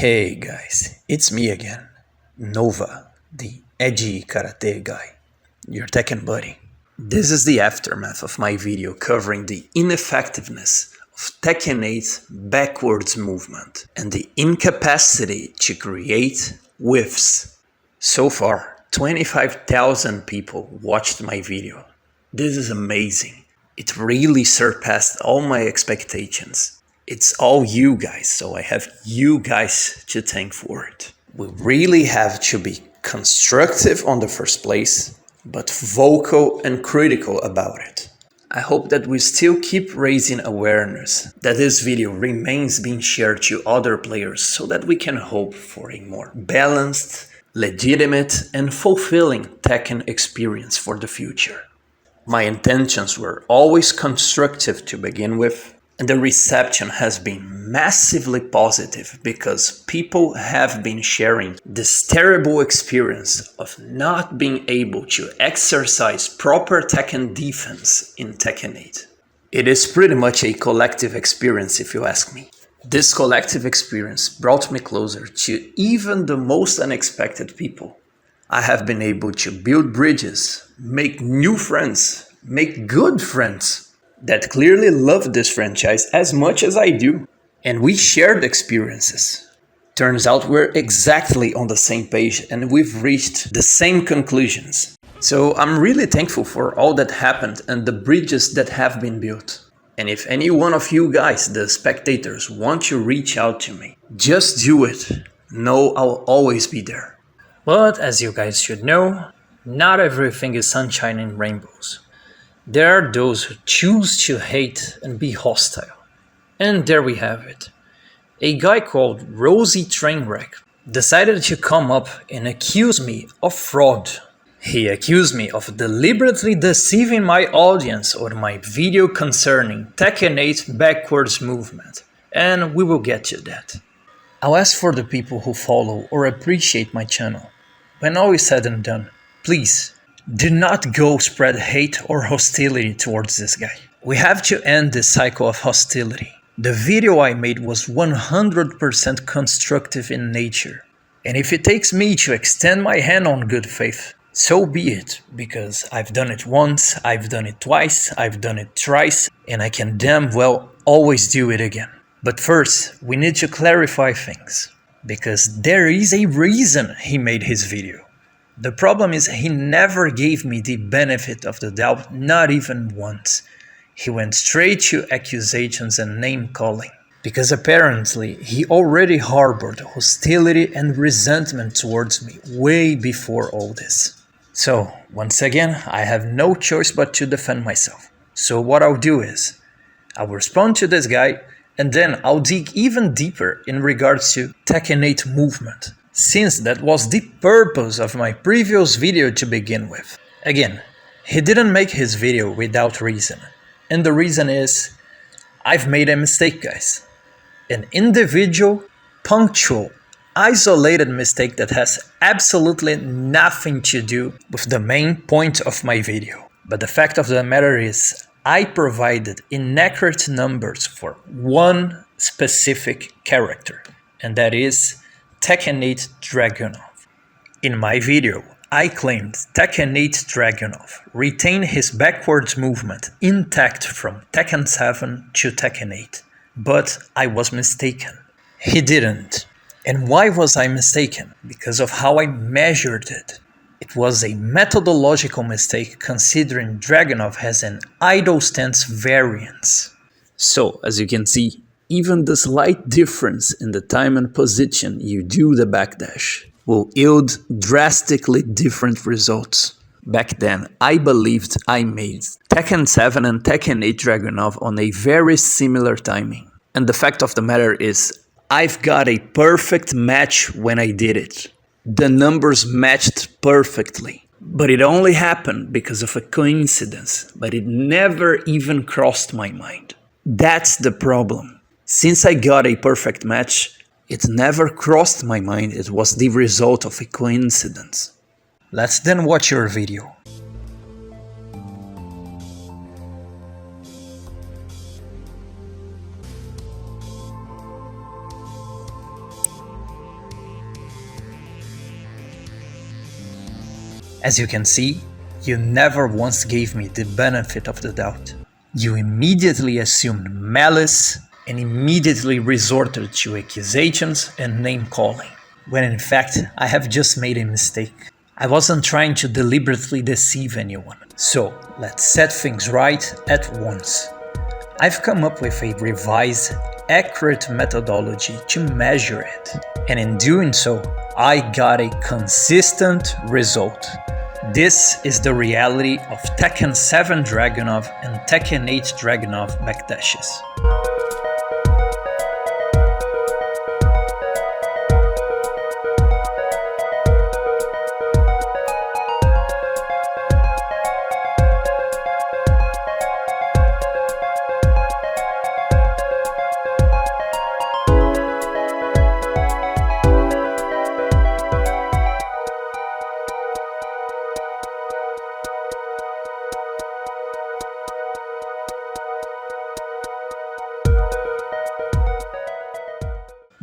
Hey guys, it's me again, Nova, the edgy karate guy, your Tekken buddy. This is the aftermath of my video covering the ineffectiveness of Tekken 8 backwards movement and the incapacity to create WHIFFS. So far, 25,000 people watched my video. This is amazing. It really surpassed all my expectations. It's all you guys, so I have you guys to thank for it. We really have to be constructive on the first place, but vocal and critical about it. I hope that we still keep raising awareness, that this video remains being shared to other players so that we can hope for a more balanced, legitimate and fulfilling Tekken experience for the future. My intentions were always constructive to begin with, and the reception has been massively positive because people have been sharing this terrible experience of not being able to exercise proper Tekken defense in Tekken 8. It is pretty much a collective experience if you ask me. This collective experience brought me closer to even the most unexpected people. I have been able to build bridges, make new friends, make good friends that clearly love this franchise as much as I do. And we shared experiences. Turns out we're exactly on the same page and we've reached the same conclusions. So I'm really thankful for all that happened and the bridges that have been built. And if any one of you guys, the spectators, want to reach out to me, just do it. Know I'll always be there. But as you guys should know, not everything is sunshine and rainbows. There are those who choose to hate and be hostile. And there we have it. A guy called Rosie Trainwreck decided to come up and accuse me of fraud. He accused me of deliberately deceiving my audience on my video concerning Tekken 8 backwards movement. And we will get to that. I'll ask for the people who follow or appreciate my channel. When all is said and done, please, do not go spread hate or hostility towards this guy. We have to end this cycle of hostility. The video I made was 100% constructive in nature. And if it takes me to extend my hand on good faith, so be it, because I've done it once, I've done it twice, I've done it thrice, and I can damn well always do it again. But first, we need to clarify things, because there is a reason he made his video. The problem is he never gave me the benefit of the doubt, not even once. He went straight to accusations and name-calling, because apparently he already harbored hostility and resentment towards me way before all this. So, once again, I have no choice but to defend myself. So what I'll do is, I'll respond to this guy, and then I'll dig even deeper in regards to Tekken 8 movement, since that was the purpose of my previous video to begin with. Again, he didn't make his video without reason. And the reason is, I've made a mistake, guys. An individual, punctual, isolated mistake that has absolutely nothing to do with the main point of my video. But the fact of the matter is, I provided inaccurate numbers for one specific character, and that is Tekken 8 Dragunov. In my video, I claimed Tekken 8 Dragunov retained his backwards movement intact from Tekken 7 to Tekken 8, but I was mistaken. He didn't. And why was I mistaken? Because of how I measured it. It was a methodological mistake considering Dragunov has an idle stance variance. So, as you can see, even the slight difference in the time and position you do the backdash will yield drastically different results. Back then, I believed I made Tekken 7 and Tekken 8 Dragunov on a very similar timing. And the fact of the matter is, I've got a perfect match when I did it. The numbers matched perfectly. But it only happened because of a coincidence, but it never even crossed my mind. That's the problem. Since I got a perfect match, it never crossed my mind it was the result of a coincidence. Let's then watch your video. As you can see, you never once gave me the benefit of the doubt. You immediately assumed malice and immediately resorted to accusations and name-calling, when in fact I have just made a mistake. I wasn't trying to deliberately deceive anyone. So let's set things right at once. I've come up with a revised, accurate methodology to measure it, and in doing so, I got a consistent result. This is the reality of Tekken 7 Dragunov and Tekken 8 Dragunov backdashes.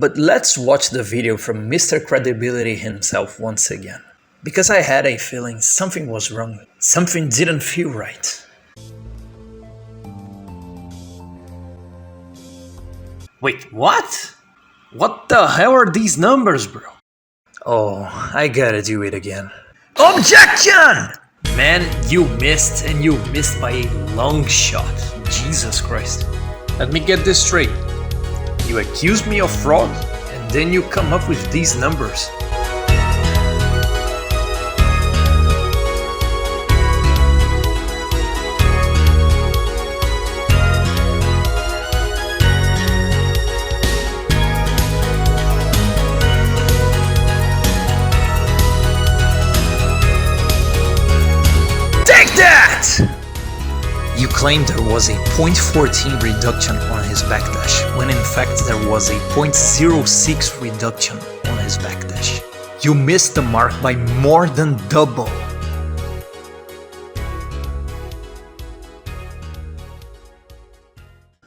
But let's watch the video from Mr. Credibility himself once again. Because I had a feeling something was wrong. Something didn't feel right. Wait, what? What the hell are these numbers, bro? Oh, I gotta do it again. Objection! Man, you missed, and you missed by a long shot. Jesus Christ. Let me get this straight. You accuse me of fraud, and then you come up with these numbers. Take that! You claimed there was a 0.14 reduction on his backdash, when in fact there was a 0.06 reduction on his backdash. You missed the mark by more than double.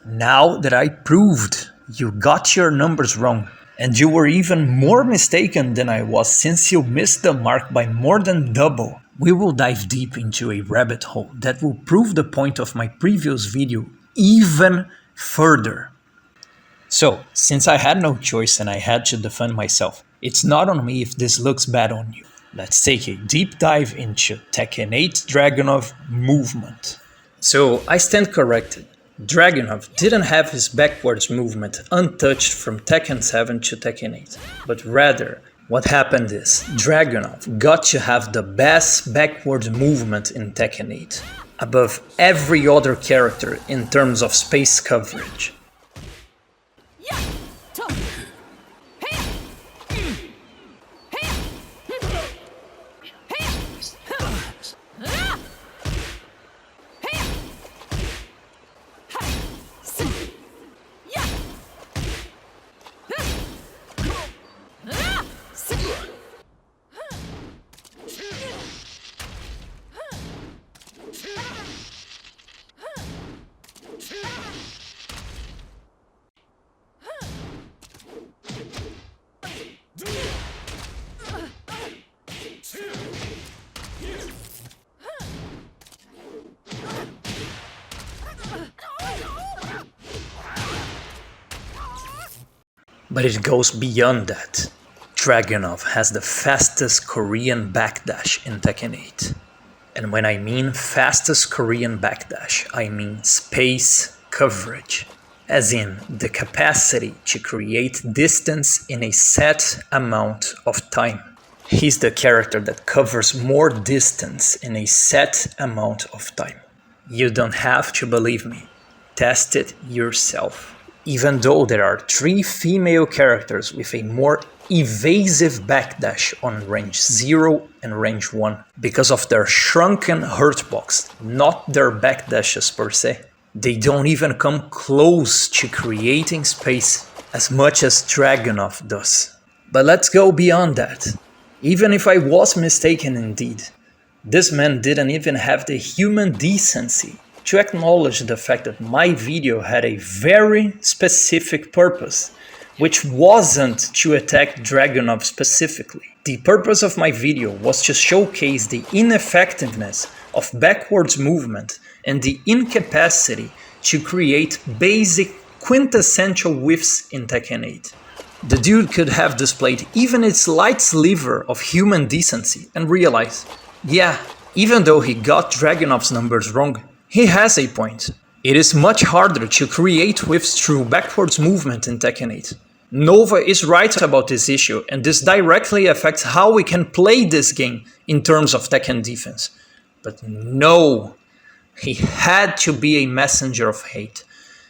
Now that I proved you got your numbers wrong, and you were even more mistaken than I was since you missed the mark by more than double, we will dive deep into a rabbit hole that will prove the point of my previous video even further. So, since I had no choice and I had to defend myself, it's not on me if this looks bad on you. Let's take a deep dive into Tekken 8 Dragunov movement. So, I stand corrected. Dragunov didn't have his backwards movement untouched from Tekken 7 to Tekken 8, but rather, what happened is, Dragunov got to have the best backward movement in Tekken 8, above every other character in terms of space coverage. But it goes beyond that. Dragunov has the fastest Korean backdash in Tekken 8. And when I mean fastest Korean backdash, I mean space coverage. As in the capacity to create distance in a set amount of time. He's the character that covers more distance in a set amount of time. You don't have to believe me. Test it yourself. Even though there are 3 female characters with a more evasive backdash on range 0 and range 1 because of their shrunken hurtbox, not their backdashes per se. They don't even come close to creating space as much as Dragunov does. But let's go beyond that. Even if I was mistaken indeed, this man didn't even have the human decency to acknowledge the fact that my video had a very specific purpose, which wasn't to attack Dragunov specifically. The purpose of my video was to showcase the ineffectiveness of backwards movement and the incapacity to create basic quintessential whiffs in Tekken 8. The dude could have displayed even its slight sliver of human decency and realize, yeah, even though he got Dragunov's numbers wrong, he has a point. It is much harder to create whiffs through backwards movement in Tekken 8. Nova is right about this issue, and this directly affects how we can play this game in terms of Tekken defense. But no, he had to be a messenger of hate.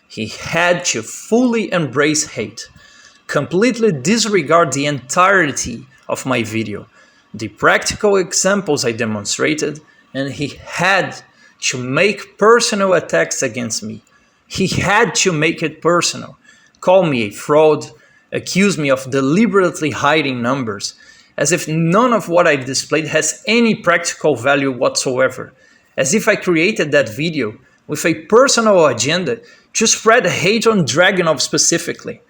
He had to fully embrace hate, completely disregard the entirety of my video, the practical examples I demonstrated, and he had to make personal attacks against me. He had to make it personal, call me a fraud, accuse me of deliberately hiding numbers, as if none of what I displayed has any practical value whatsoever, as if I created that video with a personal agenda to spread hate on Dragunov specifically.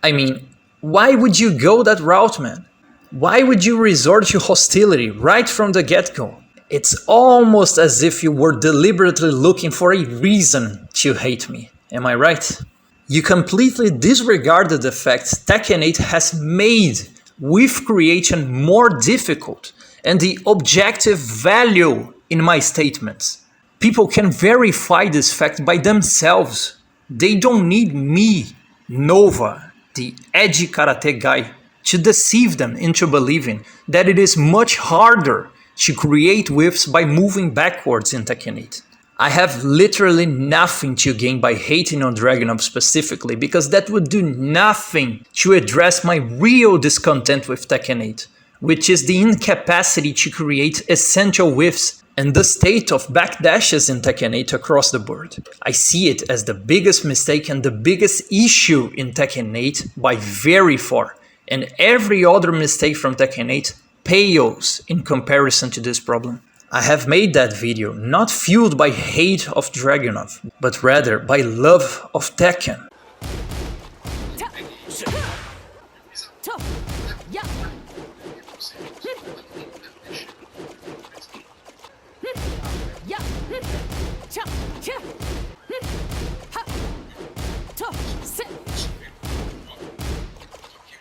I mean, why would you go that route, man? Why would you resort to hostility right from the get-go? It's almost as if you were deliberately looking for a reason to hate me, am I right? You completely disregarded the fact Tekken 8 has made whiff creation more difficult and the objective value in my statements. People can verify this fact by themselves. They don't need me, Nova, the edgy karate guy, to deceive them into believing that it is much harder to create whiffs by moving backwards in Tekken 8. I have literally nothing to gain by hating on Dragunov specifically, because that would do nothing to address my real discontent with Tekken 8, which is the incapacity to create essential whiffs and the state of backdashes in Tekken 8 across the board. I see it as the biggest mistake and the biggest issue in Tekken 8 by very far, and every other mistake from Tekken 8 pales in comparison to this problem. I have made that video not fueled by hate of Dragunov, but rather by love of Tekken.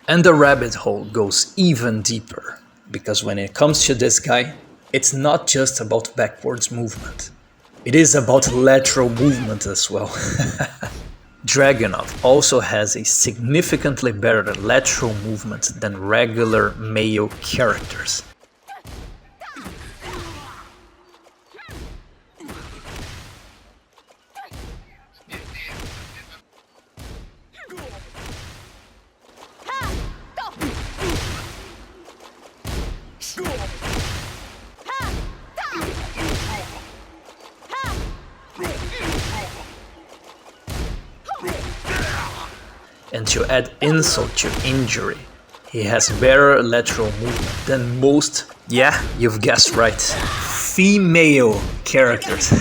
And the rabbit hole goes even deeper, because when it comes to this guy, it's not just about backwards movement. It is about lateral movement as well. Dragunov also has a significantly better lateral movement than regular male characters. And to add insult to injury, he has better lateral movement than most, yeah, you've guessed right, female characters.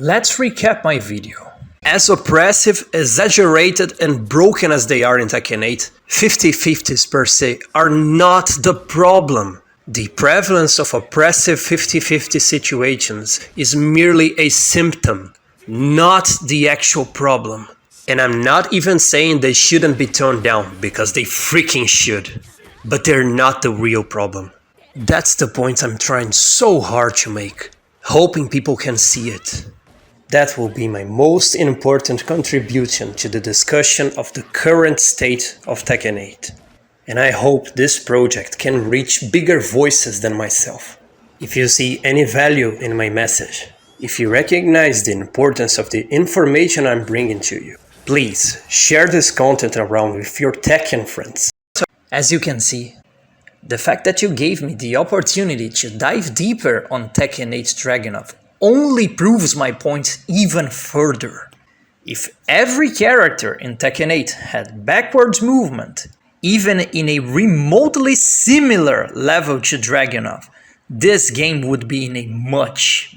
Let's recap my video. As oppressive, exaggerated and broken as they are in Tekken 8, 50-50s per se are not the problem. The prevalence of oppressive 50-50 situations is merely a symptom, not the actual problem. And I'm not even saying they shouldn't be toned down, because they freaking should. But they're not the real problem. That's the point I'm trying so hard to make, hoping people can see it. That will be my most important contribution to the discussion of the current state of Tekken 8. And I hope this project can reach bigger voices than myself. If you see any value in my message, If you recognize the importance of the information I'm bringing to you, please share this content around with your Tekken friends. As you can see, the fact that you gave me the opportunity to dive deeper on Tekken 8 Dragunov only proves my point even further. If every character in Tekken 8 had backwards movement, even in a remotely similar level to Dragunov, this game would be in a much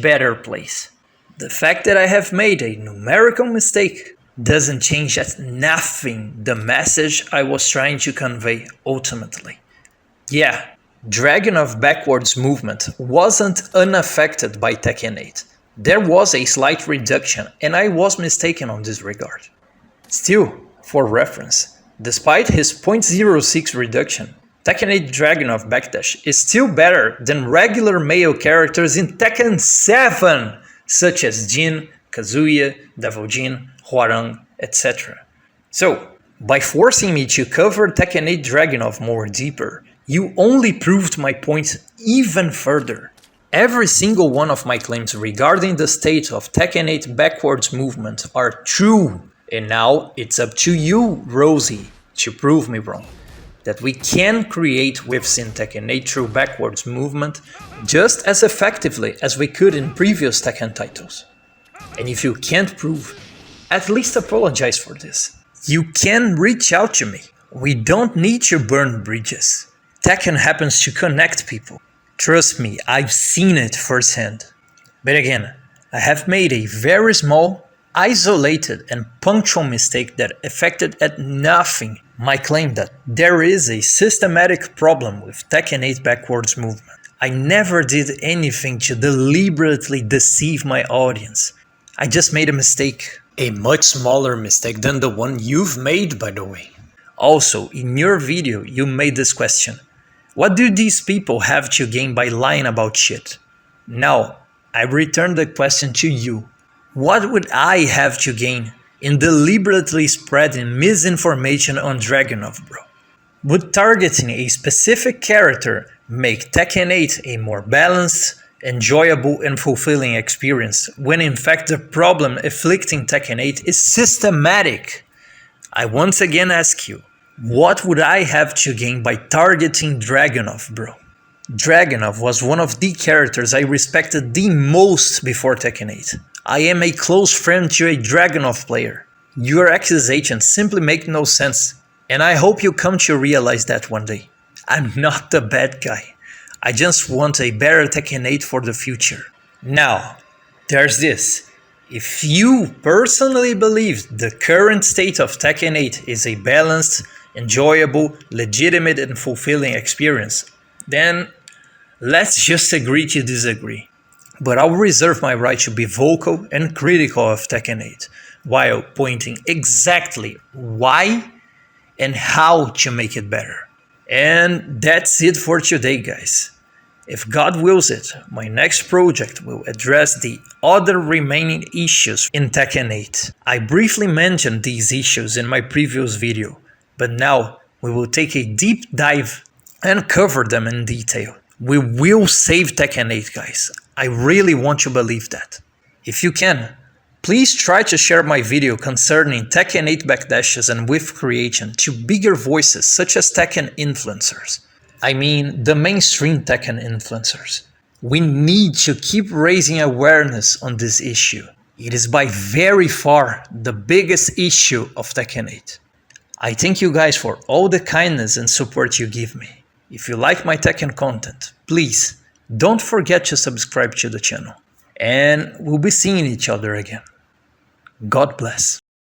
better place. The fact that I have made a numerical mistake doesn't change at nothing the message I was trying to convey ultimately. Yeah, Dragunov backwards movement wasn't unaffected by Tekken 8. There was a slight reduction and I was mistaken on this regard. Still, for reference, despite his 0.06 reduction, Tekken 8 Dragunov backdash is still better than regular male characters in Tekken 7, such as Jin, Kazuya, Devil Jin, Hwoarang, etc. So, by forcing me to cover Tekken 8 Dragunov more deeper, you only proved my point even further. Every single one of my claims regarding the state of Tekken 8 backwards movement are true, and now it's up to you, Rosie, to prove me wrong. That we can create WHIFFS in Tekken 8 through backwards movement just as effectively as we could in previous Tekken titles. And if you can't prove, at least apologize for this. You can reach out to me. We don't need to burn bridges. Tekken happens to connect people. Trust me, I've seen it firsthand. But again, I have made a very small, isolated and punctual mistake that affected at nothing my claim that there is a systematic problem with Tekken 8 backwards movement. I never did anything to deliberately deceive my audience. I just made a mistake. A much smaller mistake than the one you've made, by the way. Also, in your video, you made this question. What do these people have to gain by lying about shit? Now, I return the question to you. What would I have to gain in deliberately spreading misinformation on Dragunov, bro? Would targeting a specific character make Tekken 8 a more balanced, enjoyable and fulfilling experience, when in fact the problem afflicting Tekken 8 is systematic? I once again ask you, what would I have to gain by targeting Dragunov, bro? Dragunov was one of the characters I respected the most before Tekken 8. I am a close friend to a Dragunov player. Your accusations simply make no sense, and I hope you come to realize that one day. I'm not the bad guy. I just want a better Tekken 8 for the future. Now, there's this. If you personally believe the current state of Tekken 8 is a balanced, enjoyable, legitimate and fulfilling experience, then let's just agree to disagree. But I'll reserve my right to be vocal and critical of Tekken 8, while pointing exactly why and how to make it better. And that's it for today, guys. If God wills it, my next project will address the other remaining issues in Tekken 8. I briefly mentioned these issues in my previous video, but now we will take a deep dive and cover them in detail. We will save Tekken 8, guys. I really want to believe that. If you can, please try to share my video concerning Tekken 8 backdashes and WHIFFS creation to bigger voices such as Tekken influencers. I mean, the mainstream Tekken influencers. We need to keep raising awareness on this issue. It is by very far the biggest issue of Tekken 8. I thank you guys for all the kindness and support you give me. If you like my Tekken content, please don't forget to subscribe to the channel. And we'll be seeing each other again. God bless.